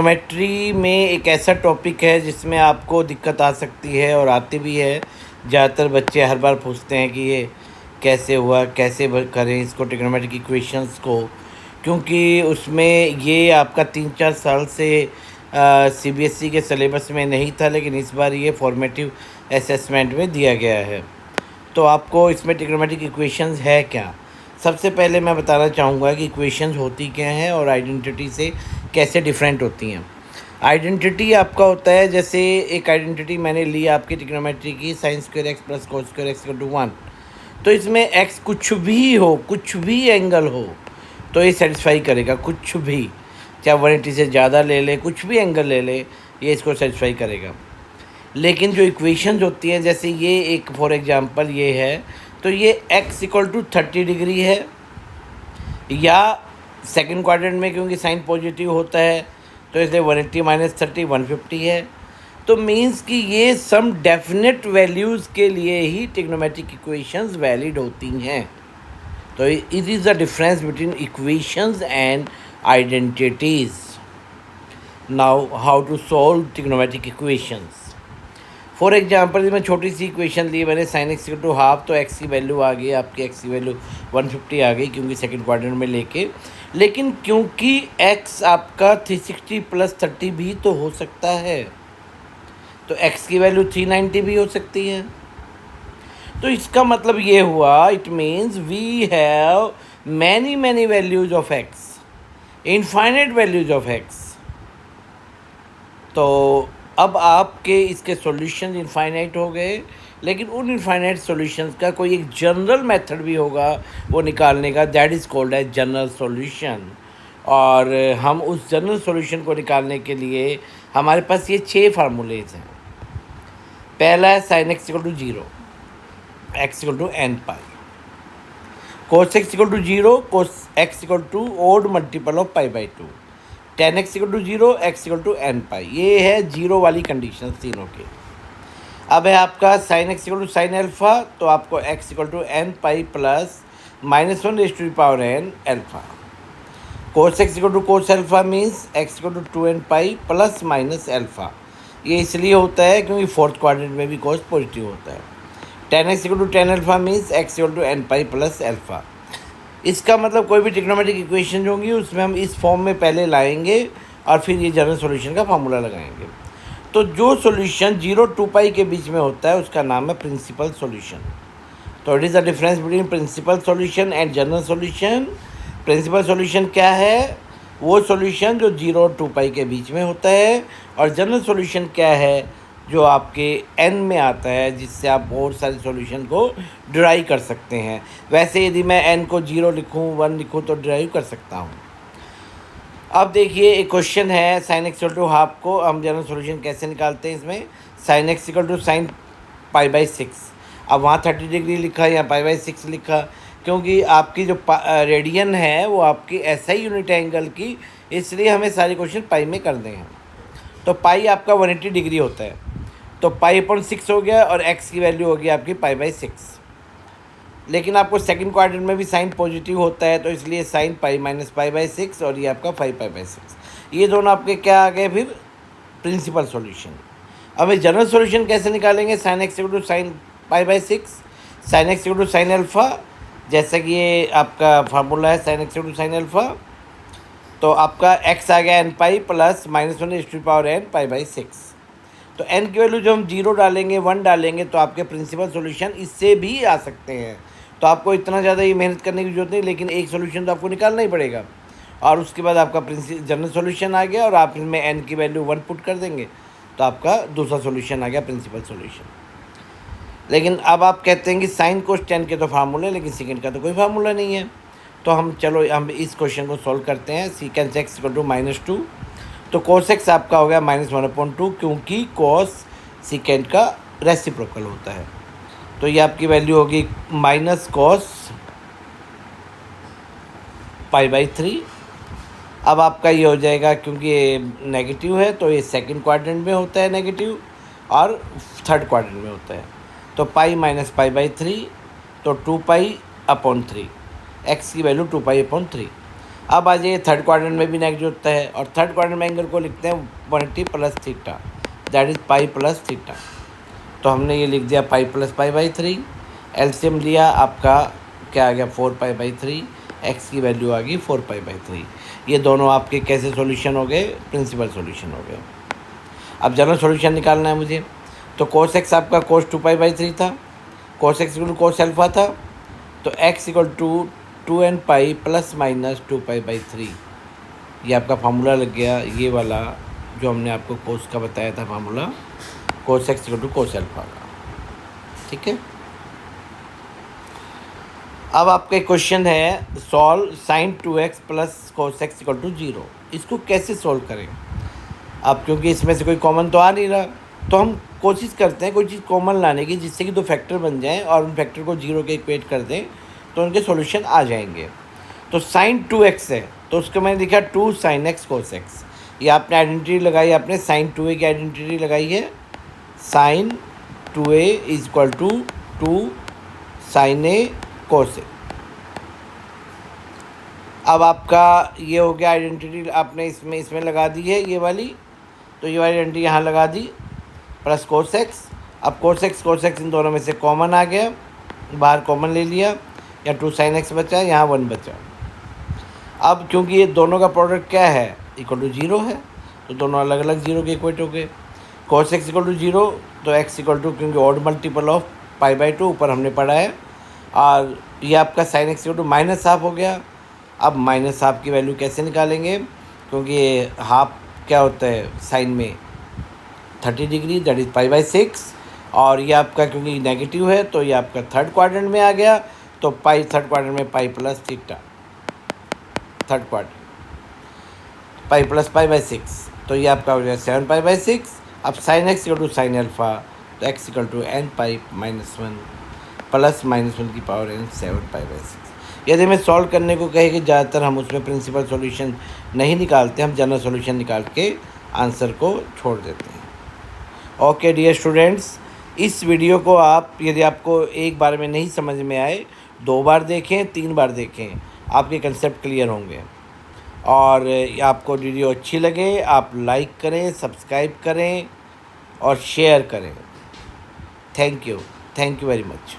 Geometry में एक ऐसा टॉपिक है जिसमें आपको दिक्कत आ सकती है और आती भी है। ज़्यादातर बच्चे हर बार पूछते हैं कि ये कैसे हुआ, कैसे करें इसको ट्रिग्नोमेट्रिक इक्वेशंस को, क्योंकि उसमें ये आपका 3-4 साल से सीबीएसई के सिलेबस में नहीं था, लेकिन इस बार ये फॉर्मेटिव असेसमेंट में दिया गया है। तो आपको इसमें ट्रिग्नोमेट्रिक इक्वेशंस है क्या। सबसे पहले मैं बताना चाहूँगा कि इक्वेशंस होती क्या हैं और आइडेंटिटी से कैसे डिफरेंट होती हैं। आइडेंटिटी आपका होता है, जैसे एक आइडेंटिटी मैंने ली आपकी ट्रिग्नोमेट्री की, sine square x plus cos square x equal to 1। तो इसमें एक्स कुछ भी हो, कुछ भी एंगल हो, तो ये सेटिस्फाई करेगा। कुछ भी, चाहे 180 से ज़्यादा ले ले, कुछ भी एंगल ले ले, ये इसको सेटिस्फाई करेगा। लेकिन जो इक्वेशंस होती हैं, जैसे ये एक फॉर एग्जांपल ये है, तो ये x इक्वल टू 30 डिग्री है, या सेकंड क्वाड्रेंट में क्योंकि साइन पॉजिटिव होता है तो इसलिए 180 माइनस 30 150 है। तो मीन्स कि ये सम डेफिनेट वैल्यूज़ के लिए ही ट्रिग्नोमेट्रिक इक्वेशंस वैलिड होती हैं। तो it is the difference between equations and identities. Now how to solve trigonometric equations. For example मैं छोटी सी इक्वेशन ली मैंने, sine x equal to half, तो एक्स की वैल्यू आ गई आपकी, एक्स की वैल्यू 150 आ गई क्योंकि सेकंड क्वाड्रेंट में लेके। लेकिन क्योंकि एक्स आपका 360 प्लस 30 भी तो हो सकता है, तो एक्स की वैल्यू 390 भी हो सकती है। तो इसका मतलब ये हुआ, it means we have many values of x, infinite values of x. तो अब आपके इसके सॉल्यूशन इनफाइनाइट हो गए, लेकिन उन इनफाइनाइट सॉल्यूशंस का कोई एक जनरल मेथड भी होगा वो निकालने का, that is called as general solution. और हम उस जनरल सॉल्यूशन को निकालने के लिए हमारे पास ये 6 फार्मूलेज हैं। पहला है sine x equal to 0, x equal to n pi, cos x equal to 0, cos x equal to odd multiple of pi by 2, tan x equal to 0, x equal to n pi. ये है 0 वाली condition तीनों के। अब है आपका sine x equal to sine alpha, तो आपको x equal to n pi plus -1 raise to the power n alpha. Cos x equal to cos alpha means x equal to 2n pi plus minus alpha. ये इसलिए होता है क्योंकि fourth quadrant में भी कोस positive होता है। tan x equal to tan alpha means x equal to n pi plus alpha. इसका मतलब कोई भी ट्रिग्नोमेट्रिक इक्वेशन होंगी उसमें हम इस फॉर्म में पहले लाएंगे और फिर ये जनरल सॉल्यूशन का फार्मूला लगाएंगे। तो जो सॉल्यूशन 0 2 पाई के बीच में होता है उसका नाम है प्रिंसिपल सॉल्यूशन। तो it is the difference between principal solution and general solution. Principal solution क्या है? वो सॉल्यूशन जो 0 2 पाई के बीच में होता है। और जनरल सॉल्यूशन क्या है? जो आपके n में आता है, जिससे आप बहुत सारे सॉल्यूशन को डिराइव कर सकते हैं। वैसे यदि मैं n को 0 लिखूँ 1 लिखूँ तो डिराइव कर सकता हूँ। अब देखिए एक क्वेश्चन है, sine x equal to half को हम जनरल सॉल्यूशन कैसे निकालते हैं। इसमें sine x equal to sine pi by 6। अब वहाँ 30 डिग्री लिखा या पाई बाई 6 लिखा, क्योंकि आपकी जो रेडियन है वो आपकी ऐसा ही यूनिट एंगल की, इसलिए हमें सारे क्वेश्चन पाई में करने हैं। तो पाई आपका 180 डिग्री होता है, तो पाई अपॉन 6 हो गया और एक्स की वैल्यू होगी आपकी पाई बाई 6। लेकिन आपको सेकंड क्वाड्रेंट में भी साइन पॉजिटिव होता है, तो इसलिए sine pi minus pi by 6 और ये आपका 5 पाई बाई 6। ये दोनों आपके क्या आ गए फिर? Principal solution. अब हम जनरल सॉल्यूशन कैसे निकालेंगे? Sine x equal to sine pi by 6, sine x equal to sine alpha, जैसा कि ये आपका फार्मूला है sine x equal to sine alpha. तो आपका एक्स आ गया n pi plus -1 raise to the power n pi by 6। तो n की वैल्यू जब हम 0 डालेंगे 1 डालेंगे तो आपके प्रिंसिपल सॉल्यूशन इससे भी आ सकते हैं। तो आपको इतना ज़्यादा ये मेहनत करने की जरूरत नहीं, लेकिन एक सॉल्यूशन तो आपको निकालना ही पड़ेगा। और उसके बाद आपका जनरल सॉल्यूशन आ गया और आप इसमें n की वैल्यू 1 पुट कर देंगे तो आपका दूसरा सॉल्यूशन आ गया प्रिंसिपल सॉल्यूशन। लेकिन अब आप कहते हैं कि साइन कोस टेन के तो फार्मूले, लेकिन सेकेंड का तो कोई फार्मूला नहीं है। तो हम चलो हम इस क्वेश्चन को सॉल्व करते हैं। सीकेंस एक्स इक्वल टू -2, तो कोस एक्स आपका हो गया -1/2, क्योंकि कोस सीकेंड का रेसिप्रोकल होता है। तो ये आपकी वैल्यू होगी माइनस कोस पाई बाई 3। अब आपका ये हो जाएगा, क्योंकि ये नेगेटिव है तो ये सेकंड क्वाड्रेंट में होता है नेगेटिव और थर्ड क्वाड्रेंट में होता है। तो पाई माइनस पाई बाई 3, तो 2 पाई अपॉन 3, एक्स की वैल्यू 2 पाई अपॉन 3। अब आ जाइए थर्ड क्वाड्रेंट में भी नेगेटिव होता है, और थर्ड क्वाड्रेंट में एंगल को लिखते हैं 180 plus theta, that is pi plus theta. तो हमने ये लिख दिया pi plus pi by 3, LCM लिया आपका क्या आ गया 4 पाई बाई 3, एक्स की वैल्यू आ गई 4 पाई बाई 3। ये दोनों आपके कैसे सॉल्यूशन हो गए, प्रिंसिपल सॉल्यूशन हो गए। अब जनरल सॉल्यूशन निकालना है मुझे, तो कोस एक्स आपका कोस 2 पाई बाई 3 था, cos x equal to cos alpha था, तो x equal to 2n pi plus minus 2 pi by 3, ये आपका फार्मूला लग गया, ये वाला जो हमने आपको कोस का बताया था formula, cos x equal to cos alpha का। ठीक है, अब आपका क्वेश्चन है solve sine 2x plus cos x equal to 0। इसको कैसे सॉल्व करें? अब क्योंकि इसमें से कोई कॉमन तो आ नहीं रहा, तो हम कोशिश करते हैं कोई चीज़ कॉमन लाने की जिससे कि दो फैक्टर बन जाएं और उन फैक्टर को 0 के इक्वेट कर दें, तो उनके सॉल्यूशन आ जाएंगे। तो साइन 2x है, तो उसको मैंने लिखा 2 साइन एक्स कोस एक्स। ये आपने आइडेंटिटी लगाई, आपने साइन 2a की आइडेंटिटी लगाई है, sine 2a is equal to 2 sine a cos a. अब आपका ये हो गया आइडेंटिटी, आपने इसमें लगा दी है ये वाली, तो ये वाली आइडेंटिटी यहाँ लगा दी, प्लस कोस एक्स। अब कोस एक्स इन दोनों में से कॉमन आ गया, बाहर कॉमन ले लिया, या 2 साइन एक्स बचा, यहाँ 1 बचा। अब क्योंकि ये दोनों का प्रोडक्ट क्या है, इक्वल टू 0 है, तो दोनों अलग अलग 0 के इक्वेट हो गए। कोस एक्स इक्वल टू 0, तो एक्स इक्वल टू क्योंकि odd multiple of pi by 2 ऊपर हमने पढ़ा है, और ये आपका sine x equal to minus half हो गया। अब माइनस हाफ की वैल्यू कैसे निकालेंगे, क्योंकि ये हाफ क्या होता है साइन में 30 degree, that is pi by 6, और ये आपका क्योंकि नेगेटिव है तो ये आपका थर्ड क्वाड्रेंट में आ गया, तो पाई थर्ड क्वाड्रेंट में pi plus theta, third quadrant pi plus pi by 6, तो ये आपका हो गया 7 पाई बाई 6। अब sine x equal to sine alpha, तो x equal to n pi minus 1 plus minus 1 की पावर n 7 पाई बाई 6। यदि मैं सॉल्व करने को कहे कि ज़्यादातर हम उसमें प्रिंसिपल सॉल्यूशन नहीं निकालते, हम जनरल सॉल्यूशन निकाल के आंसर को छोड़ देते हैं। ओके डियर स्टूडेंट्स, इस वीडियो को आप यदि आपको एक बार में नहीं समझ में आए, 2 बार देखें, 3 बार देखें, आपके कंसेप्ट क्लियर होंगे। और आपको वीडियो अच्छी लगे आप लाइक करें, सब्सक्राइब करें और शेयर करें। Thank you very much.